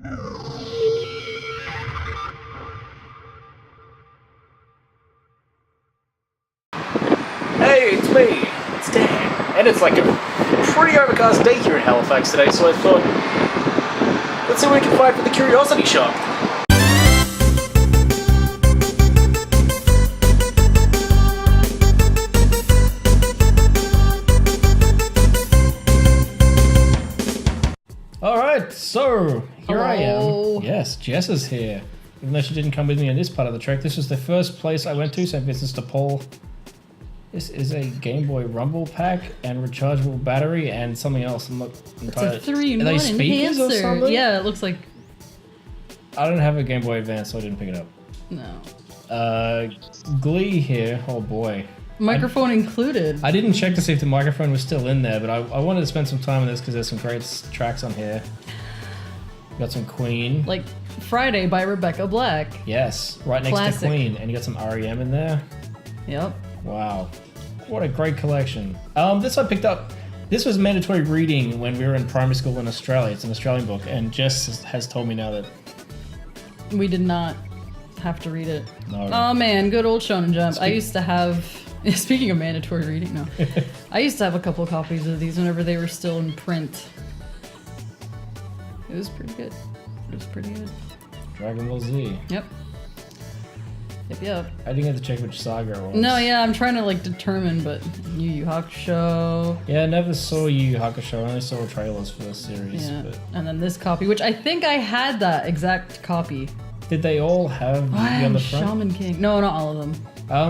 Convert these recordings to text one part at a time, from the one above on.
Hey, it's me. It's Dan. And it's like a pretty overcast day here in Halifax today, so I thought, let's see what we can find for the Curiosity Shop. Alright, so here I am. Yes, Jess is here. Even though she didn't come with me in this part of the trek, this was the first place I went to, so business to Paul. This is a Game Boy Rumble pack and rechargeable battery and something else. I'm not entirely... It's a 3-in-1 enhancer. Or something? Yeah, it looks like... I don't have a Game Boy Advance, so I didn't pick it up. No. Glee here. Oh boy. Microphone included. I didn't check to see if the microphone was still in there, but I wanted to spend some time on this because there's some great tracks on here. Got some Queen. Like Friday by Rebecca Black. Yes, right next Classic. to Queen. And you got some REM in there. Yep. Wow. What a great collection. This I picked up. This was mandatory reading when we were in primary school in Australia. It's an Australian book, and Jess has told me now that... We did not have to read it. No. Oh man, good old Shonen Jump. I used to have... Speaking of mandatory reading, no. I used to have a couple of copies of these whenever they were still in print. It was pretty good. It was pretty good. Dragon Ball Z. Yep. Yep. I didn't get to check which saga it was. No, yeah, I'm trying to like determine, but Yu Yu Hakusho. Yeah, I never saw Yu Yu Hakusho. I only saw trailers for the series. Yeah. But... And then this copy, which I think I had that exact copy. Did they all have Yu on the front? Shaman King. No, not all of them.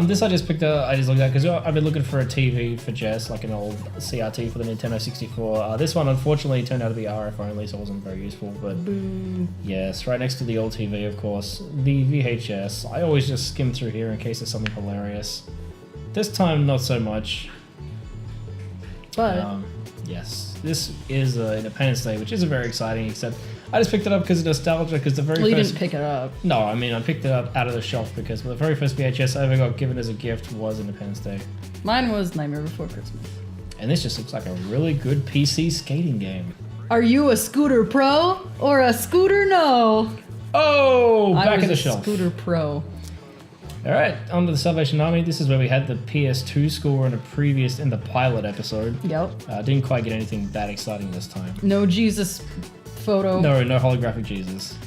This I just picked up, I just looked at because I've been looking for a TV for Jess, like an old CRT for the Nintendo 64. This one unfortunately turned out to be RF only, so it wasn't very useful, but Boo. yes, right next to the old TV, of course. The VHS. I always just skim through here in case there's something hilarious. This time, not so much. But yes, this is Independence Day, which isn't very exciting, except I just picked it up because of nostalgia, because the very you first... didn't pick it up. No, I mean, I picked it up out of the shelf because the very first VHS I ever got given as a gift was Independence Day. Mine was Nightmare Before Christmas. And this just looks like a really good PC skating game. Are you a Scooter Pro or a Scooter No? Oh, back in the I shelf. was a Scooter Pro. All right, on to the Salvation Army. This is where we had the PS2 score in the pilot episode. Yep. Didn't quite get anything that exciting this time. No Jesus photo. No holographic Jesus.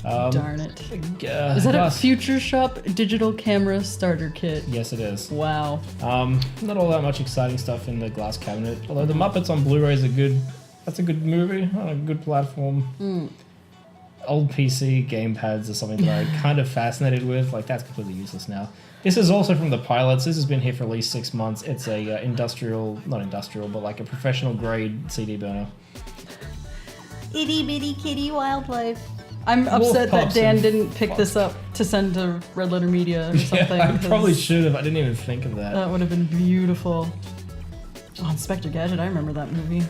Darn it. Is that a Future Shop digital camera starter kit? Yes, it is. Wow. Not all that much exciting stuff in the glass cabinet. Although the Muppets on Blu-ray is a good movie on a good platform. Old PC gamepads are something that I'm kind of fascinated with. Like, that's completely useless now. This is also from the pilots. This has been here for at least 6 months. It's a not industrial, but like a professional grade CD burner. Itty bitty kitty wildlife. I'm upset that Dan didn't pick this up to send to Red Letter Media or something. Yeah, I probably should have. I didn't even think of that. That would have been beautiful. Oh, Inspector Gadget, I remember that movie.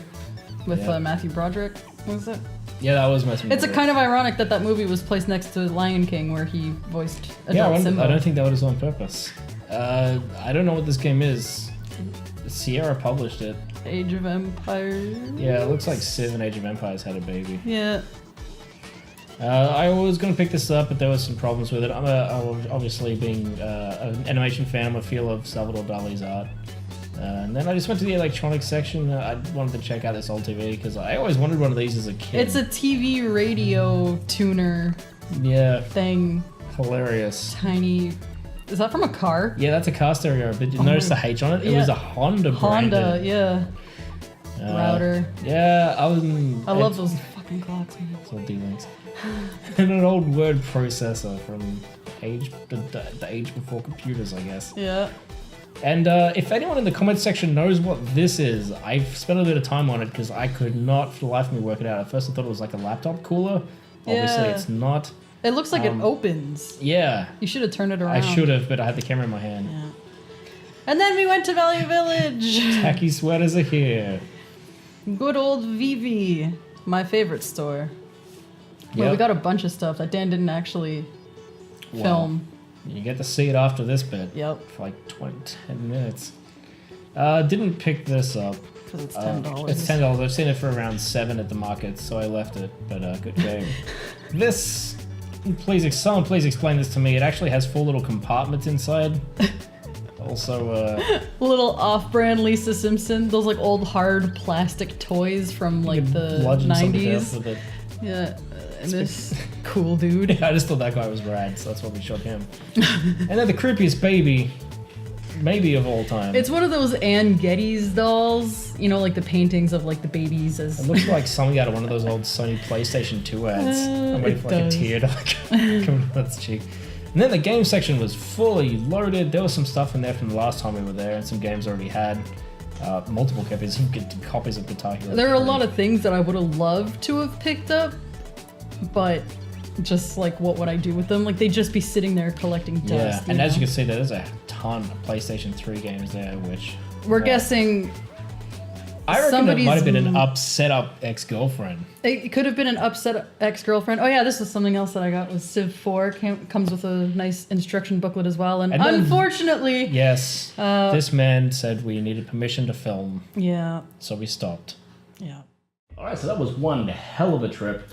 With Matthew Broderick, was it? Yeah, that was Matthew It's Broderick. kind of ironic that movie was placed next to Lion King, where he voiced adult Simba. I don't think that was on purpose. I don't know what this game is. Sierra published it. Age of Empires? Yeah, it looks like Civ and Age of Empires had a baby. Yeah. I was going to pick this up, but there was some problems with it. I'm obviously being an animation fan, I'm a feel of Salvador Dali's art. And then I just went to the electronics section. I wanted to check out this old TV because I always wanted one of these as a kid. It's a TV radio tuner thing. Hilarious. Tiny. Is that from a car? Yeah, that's a car stereo, but you notice the H on it? It was a Honda branded. Honda, yeah. Router. Yeah, I love those fucking clocks, man. It's all D-Links. And an old word processor from the age before computers, I guess. Yeah. And if anyone in the comments section knows what this is, I've spent a bit of time on it because I could not for the life of me work it out. At first I thought it was like a laptop cooler. Obviously it's not. It looks like it opens. Yeah. You should have turned it around. I should have, but I had the camera in my hand. Yeah. And then we went to Value Village. Tacky sweaters are here. Good old Vivi. My favorite store. Well, we got a bunch of stuff that Dan didn't actually film. You get to see it after this bit. Yep. For like 10 minutes. Didn't pick this up. Because it's $10. It's $10. I've seen it for around $7 at the market, so I left it. But good game. This, someone please explain this to me. It actually has 4 little compartments inside. Also, little off-brand Lisa Simpson. Those like old hard plastic toys from like the bludgeon something to 90s. death with it. Yeah, and this cool dude. I just thought that guy was rad, so that's why we shot him. And then the creepiest baby, maybe of all time. It's one of those Ann Geddes dolls, you know, like the paintings of like the babies as. It looks like something out of one of those old Sony PlayStation 2 ads. I'm waiting it for like does. a tear to come out its cheek. And then the game section was fully loaded. There was some stuff in there from the last time we were there, and some games already had multiple copies. You could get copies of Guitar Hero. There are a 3. lot of things that I would have loved to have picked up, but just like what would I do with them? Like they'd just be sitting there collecting dust. Yeah, and as know? you can see, there's a ton of PlayStation 3 games there, which We're guessing I reckon it somebody's- might have been an upset up ex-girlfriend. it could have been an upset ex-girlfriend. Oh yeah, this was something else that I got was Civ 4. Comes with a nice instruction booklet as well. And And then- unfortunately, Yes, this man said we needed permission to film, yeah. so we stopped. Alright, so that was one hell of a trip.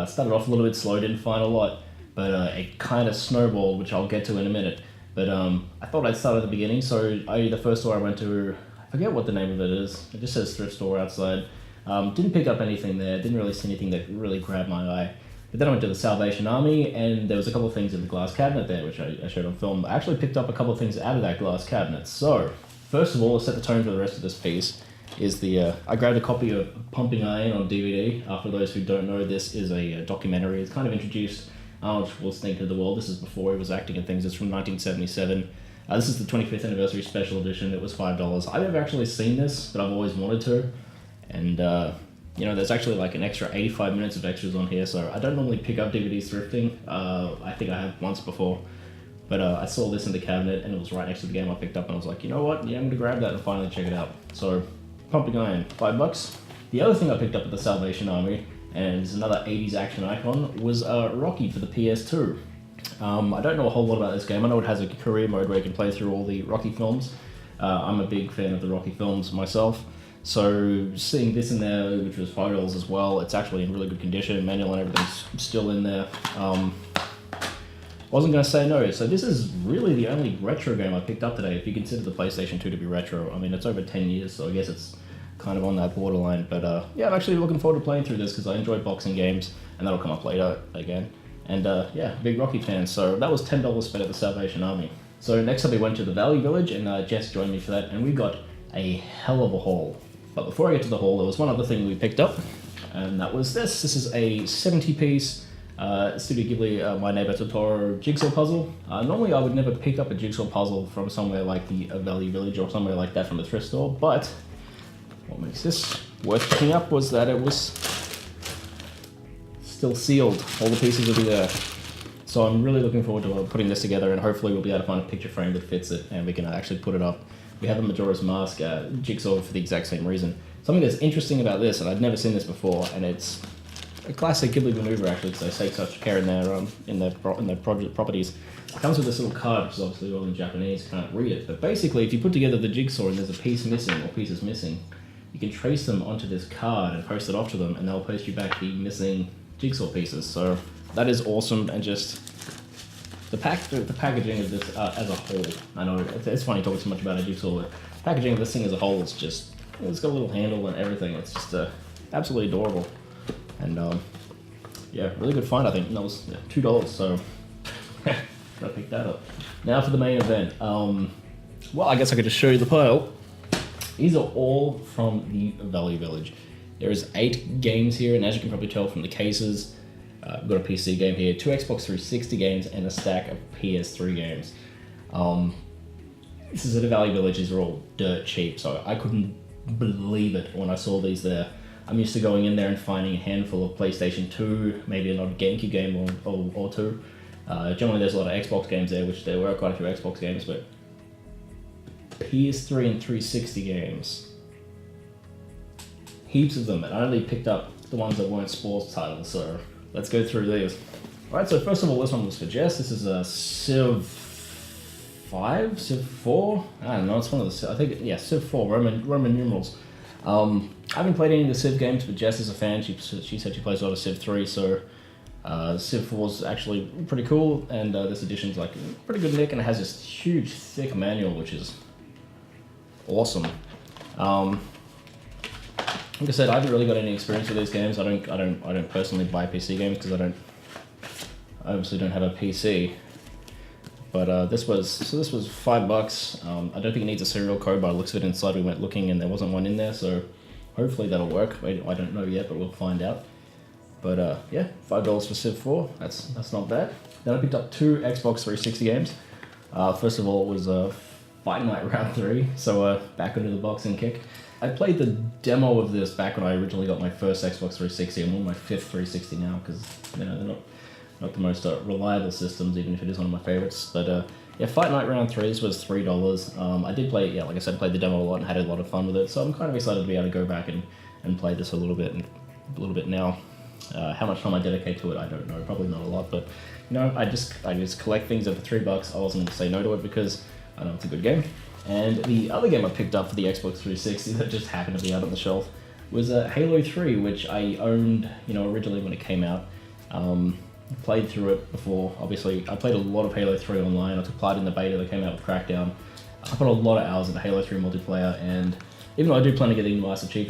Started off a little bit slow, didn't find a lot, but it kind of snowballed, which I'll get to in a minute. But I thought I'd start at the beginning, so the first store I went to, I forget what the name of it is. It just says thrift store outside. Didn't pick up anything there, didn't really see anything that really grabbed my eye. But then I went to the Salvation Army, and there was a couple of things in the glass cabinet there, which I showed on film. I actually picked up a couple of things out of that glass cabinet. So, first of all, to set the tone for the rest of this piece, is I grabbed a copy of Pumping Iron on DVD. For those who don't know, this is a documentary. It's kind of introduced Arnold Schwarzenegger to the world. This is before he was acting in things. It's from 1977. This is the 25th anniversary special edition. It was $5. I've never actually seen this, but I've always wanted to. And, there's actually like an extra 85 minutes of extras on here, so I don't normally pick up DVDs thrifting. I think I have once before. But I saw this in the cabinet, and it was right next to the game I picked up, and I was like, you know what? Yeah, I'm going to grab that and finally check it out. So, Pumping Iron, $5. The other thing I picked up at the Salvation Army, and it's another 80s action icon, was Rocky for the PS2. I don't know a whole lot about this game. I know it has a career mode where you can play through all the Rocky films. I'm a big fan of the Rocky films myself. So seeing this in there, which was $5 as well, it's actually in really good condition. Manual and everything's still in there. Wasn't going to say no. So this is really the only retro game I picked up today, if you consider the PlayStation 2 to be retro. I mean, it's over 10 years, so I guess it's kind of on that borderline. But I'm actually looking forward to playing through this because I enjoy boxing games, and that'll come up later again. And big Rocky fan. So that was $10 spent at the Salvation Army. So next up we went to the Valley Village, and Jess joined me for that, and we got a hell of a haul. But before I get to the haul, there was one other thing we picked up, and that was this. This is a 70-piece Studio Ghibli My Neighbor Totoro jigsaw puzzle. Normally I would never pick up a jigsaw puzzle from somewhere like the Valley Village or somewhere like that from the thrift store, but what makes this worth picking up was that it was still sealed. All the pieces will be there. So I'm really looking forward to putting this together, and hopefully we'll be able to find a picture frame that fits it, and we can actually put it up. We have a Majora's Mask jigsaw for the exact same reason. Something that's interesting about this, and I'd never seen this before, and it's a classic Ghibli maneuver actually, because they take such care in their properties. It comes with this little card, which is obviously all in Japanese, can't read it. But basically, if you put together the jigsaw and there's a piece missing or pieces missing, you can trace them onto this card and post it off to them, and they'll post you back the missing jigsaw pieces. So that is awesome, and just the packaging of this as a whole. I know it's funny talking so much about a jigsaw, but the packaging of this thing as a whole is just, it's got a little handle and everything. It's just absolutely adorable. And really good find, I think. And that was $2, so gotta pick that up. Now for the main event. Well, I guess I could just show you the pile. These are all from the Valley Village. There's 8 games here, and as you can probably tell from the cases, we've got a PC game here, 2 Xbox 360 games, and a stack of PS3 games. This is at the Valley Village. These are all dirt cheap, so I couldn't believe it when I saw these there. I'm used to going in there and finding a handful of PlayStation 2, maybe an odd GameCube game or two. Generally there's a lot of Xbox games there, which there were quite a few Xbox games, but PS3 and 360 games. Heaps of them, and I only picked up the ones that weren't sports titles, so let's go through these. Alright, so first of all, this one was for Jess. This is a Civ 5? Civ 4? I don't know, it's one of the, I think, yeah, Civ 4, Roman numerals. I haven't played any of the Civ games, but Jess is a fan. She said she plays a lot of Civ 3, so Civ 4 is actually pretty cool, and this edition's like pretty good nick, and it has this huge, thick manual, which is awesome. Like I said, I haven't really got any experience with these games. I don't personally buy PC games because I obviously don't have a PC. But this was $5. I don't think it needs a serial code, but it looks of it inside. We went looking and there wasn't one in there, so hopefully that'll work. I don't know yet, but we'll find out. But yeah, $5 for Civ 4. That's not bad. Then I picked up 2 Xbox 360 games. First of all, it was Fight Night Round 3, so back into the boxing kick. I played the demo of this back when I originally got my first Xbox 360. I'm on my 5th 360 now because they're not the most reliable systems, even if it is one of my favorites. But yeah, Fight Night Round 3, this was $3. I did play, yeah, like I said, played the demo a lot and had a lot of fun with it. So I'm kind of excited to be able to go back and play this a little bit now. How much time I dedicate to it, I don't know. Probably not a lot, but you know, I just collect things for $3. I wasn't going to say no to it because I know it's a good game. And the other game I picked up for the Xbox 360 that just happened to be out on the shelf was Halo 3, which I owned, you know, originally when it came out. Played through it before. Obviously, I played a lot of Halo 3 online. I took part in the beta that came out with Crackdown. I put a lot of hours into Halo 3 multiplayer, and even though I do plan to get the Master Chief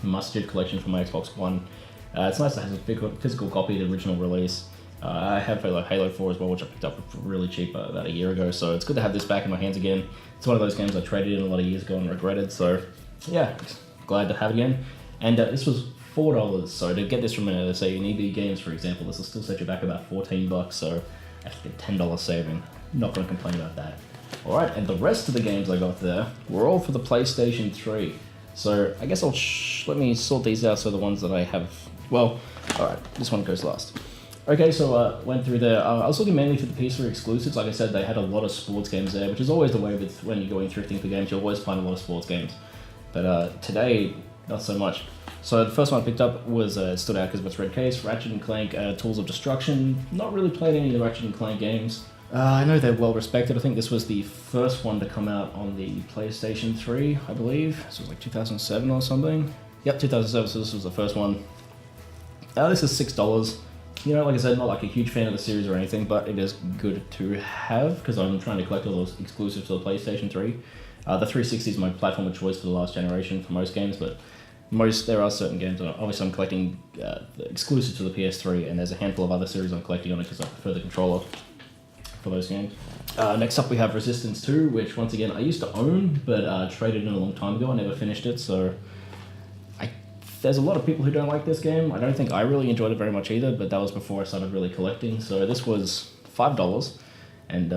Master Chief Collection for my Xbox One, it's nice to have a physical copy of the original release. I have Halo 4 as well, which I picked up really cheap about a year ago, so it's good to have this back in my hands again. It's one of those games I traded in a lot of years ago and regretted, so yeah, glad to have it again. And this was $4, so to get this from, say, an EB Games, for example, this will still set you back about $14, so that's a $10 saving. Not going to complain about that. Alright, and the rest of the games I got there were all for the PlayStation 3. So I guess let me sort these out, so the ones that I have, well, alright, this one goes last. Okay, so went through there. I was looking mainly for the PS3 exclusives. Like I said, they had a lot of sports games there, which is always the way with when you're going thrifting for games. You'll always find a lot of sports games. But today, not so much. So the first one I picked up was, stood out because of its red case, Ratchet & Clank Tools of Destruction. Not really played any of the Ratchet & Clank games. I know they're well respected. I think this was the first one to come out on the PlayStation 3, I believe. This was like 2007 or something. Yep, 2007, so this was the first one. This is $6. You know, like I said, not like a huge fan of the series or anything, but it is good to have because I'm trying to collect all those exclusives to the PlayStation 3. The 360 is my platform of choice for the last generation for most games, but there are certain games. Obviously, I'm collecting exclusive to the PS3, and there's a handful of other series I'm collecting on it because I prefer the controller for those games. Next up, we have Resistance 2, which once again I used to own, but traded in a long time ago. I never finished it, so there's a lot of people who don't like this game. I don't think I really enjoyed it very much either, but that was before I started really collecting. So this was $5, and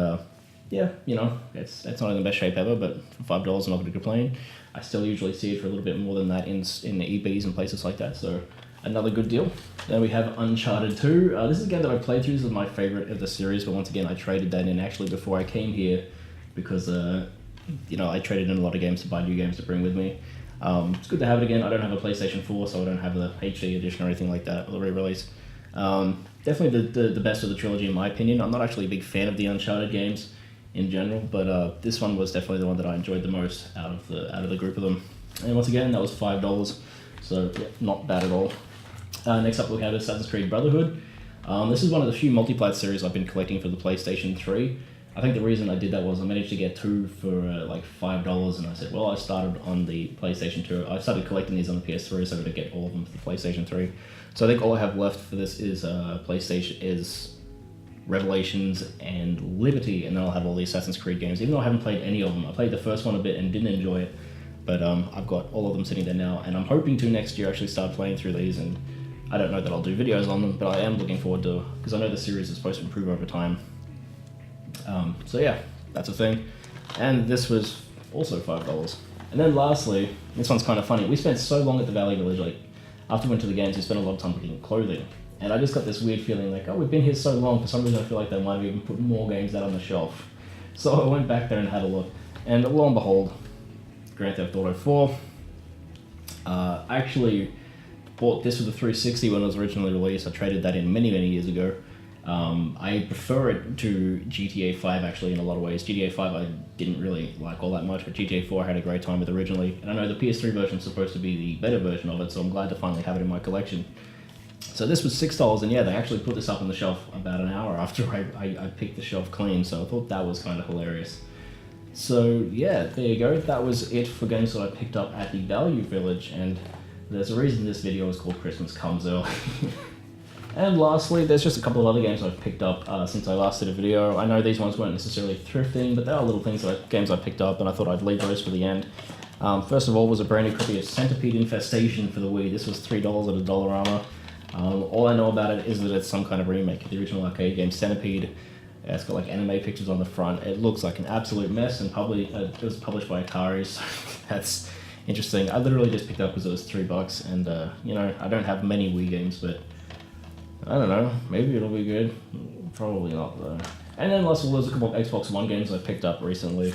yeah, you know, it's not in the best shape ever, but for $5, I'm not going to complain. I still usually see it for a little bit more than that in the EBs and places like that, so another good deal. Then we have Uncharted 2. This is a game that I played through. This is my favorite of the series, but once again, I traded that in actually before I came here because, you know, I traded in a lot of games to buy new games to bring with me. It's good to have it again. I don't have a PlayStation 4, so I don't have the HD edition or anything like that, or the re-release. Definitely the best of the trilogy in my opinion. I'm not actually a big fan of the Uncharted games in general, but this one was definitely the one that I enjoyed the most out of the group of them. And once again, that was $5, so yeah, not bad at all. Next up we have Assassin's Creed Brotherhood. This is one of the few multi-plat series I've been collecting for the PlayStation 3. I think the reason I did that was I managed to get 2 for like $5, and I said, well, I started on the PlayStation 2. I started collecting these on the PS3, so I'm going to get all of them for the PlayStation 3. So I think all I have left for this is Revelations and Liberty, and then I'll have all the Assassin's Creed games, even though I haven't played any of them. I played the first one a bit and didn't enjoy it, but I've got all of them sitting there now, and I'm hoping to next year actually start playing through these, and I don't know that I'll do videos on them, but I am looking forward to, because I know the series is supposed to improve over time. So yeah, that's a thing. And this was also $5. And then lastly, this one's kind of funny. We spent so long at the Valley Village, like after we went to the games, we spent a lot of time looking at clothing. And I just got this weird feeling like, oh, we've been here so long, for some reason I feel like they might have even put more games out on the shelf. So I went back there and had a look. And lo and behold, Grand Theft Auto 4. I actually bought this with the 360 when it was originally released. I traded that in many, many years ago. I prefer it to GTA 5 actually in a lot of ways. GTA 5 I didn't really like all that much, but GTA 4 I had a great time with originally. And I know the PS3 version is supposed to be the better version of it, so I'm glad to finally have it in my collection. So this was $6, and yeah, they actually put this up on the shelf about an hour after I picked the shelf clean, so I thought that was kind of hilarious. So yeah, there you go. That was it for games that I picked up at the Value Village, and there's a reason this video is called Christmas Comes Early. And lastly, there's just a couple of other games I've picked up since I last did a video. I know these ones weren't necessarily thrifting, but there are little things games I picked up, and I thought I'd leave those for the end. First of all was a brand new copy of Centipede Infestation for the Wii. This was $3 at a Dollarama. All I know about it is that it's some kind of remake of the original arcade game Centipede. It's got like anime pictures on the front. It looks like an absolute mess, and probably it was published by Atari, so that's interesting. I literally just picked up because it was $3, and you know, I don't have many Wii games, but I don't know, maybe it'll be good. Probably not though. And then last of all, there's a couple of Xbox One games I picked up recently.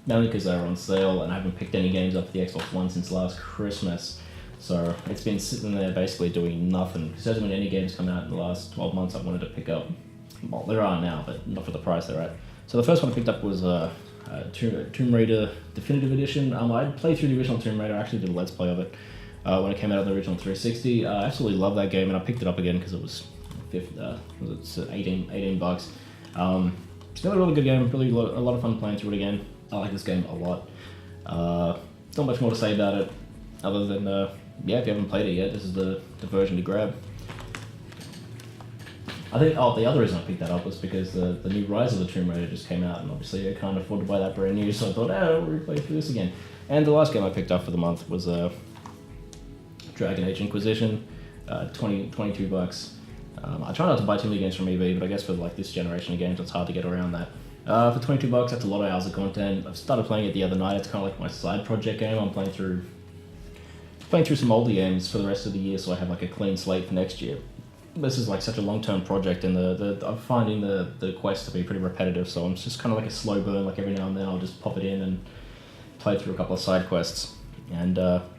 Mainly because they were on sale, and I haven't picked any games up for the Xbox One since last Christmas. So it's been sitting there basically doing nothing. Because there hasn't been any games come out in the last 12 months I wanted to pick up. Well, there are now, but not for the price they're at. So the first one I picked up was Tomb Raider Definitive Edition. I played through the original Tomb Raider. I actually did a Let's Play of it when it came out on the original 360. I absolutely love that game, and I picked it up again because it was $18. Still a really good game. Really a lot of fun playing through it again. I like this game a lot. Not much more to say about it, other than yeah, if you haven't played it yet, this is the version to grab. I think the other reason I picked that up was because the new Rise of the Tomb Raider just came out, and obviously I can't afford to buy that brand new, so I thought, I'll replay through this again. And the last game I picked up for the month was Dragon Age Inquisition, $22. I try not to buy too many games from eBay, but I guess for like this generation of games, it's hard to get around that. For $22, that's a lot of hours of content. I've started playing it the other night. It's kind of like my side project game. I'm playing through some older games for the rest of the year, so I have like a clean slate for next year. This is like such a long-term project, and I'm finding the quest to be pretty repetitive, so I'm just kind of like a slow burn. Like every now and then I'll just pop it in and play through a couple of side quests. And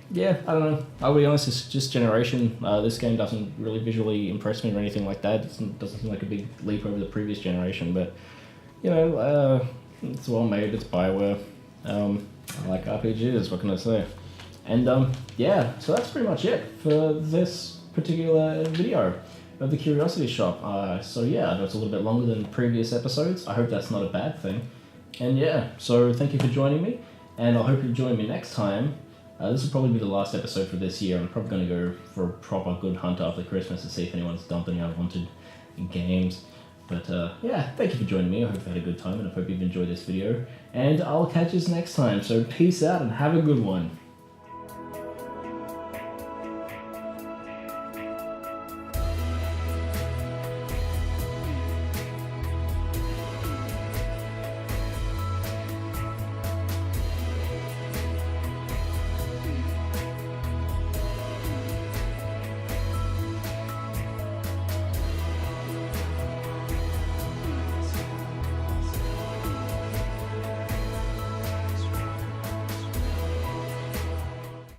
yeah, I don't know. I'll be honest, it's just generation. This game doesn't really visually impress me or anything like that. It doesn't seem like a big leap over the previous generation, but you know, it's well made. It's Bioware. I like RPGs. What can I say? And yeah, so that's pretty much it for this particular video of the Curiosity Shop. So yeah, I know it's a little bit longer than previous episodes. I hope that's not a bad thing. And yeah, so thank you for joining me, and I hope you join me next time. This will probably be the last episode for this year. I'm probably going to go for a proper good hunt after Christmas to see if anyone's dumped any unwanted games. But yeah, thank you for joining me. I hope you had a good time, and I hope you've enjoyed this video. And I'll catch you next time. So peace out and have a good one.